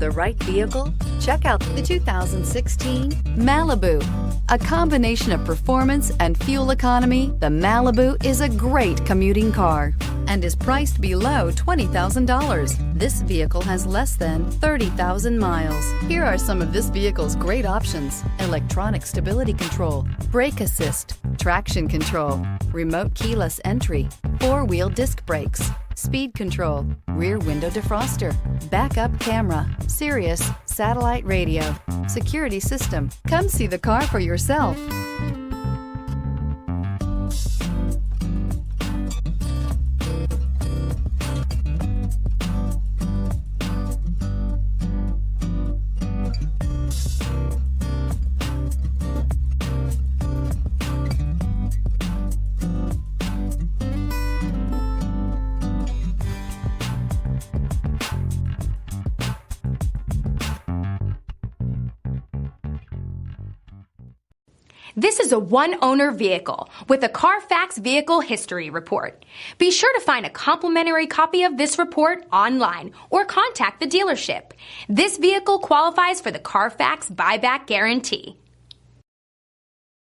The right vehicle? Check out the 2016 Malibu. A combination of performance and fuel economy, the Malibu is a great commuting car and is priced below $20,000. This vehicle has less than 30,000 miles. Here are some of this vehicle's great options: electronic stability control, brake assist, traction control, remote keyless entry, four-wheel disc brakes, speed control, rear window defroster, backup camera, Sirius satellite radio, security system. Come see the car for yourself. This is a one-owner vehicle with a Carfax Vehicle History Report. Be sure to find a complimentary copy of this report online or contact the dealership. This vehicle qualifies for the Carfax Buyback Guarantee.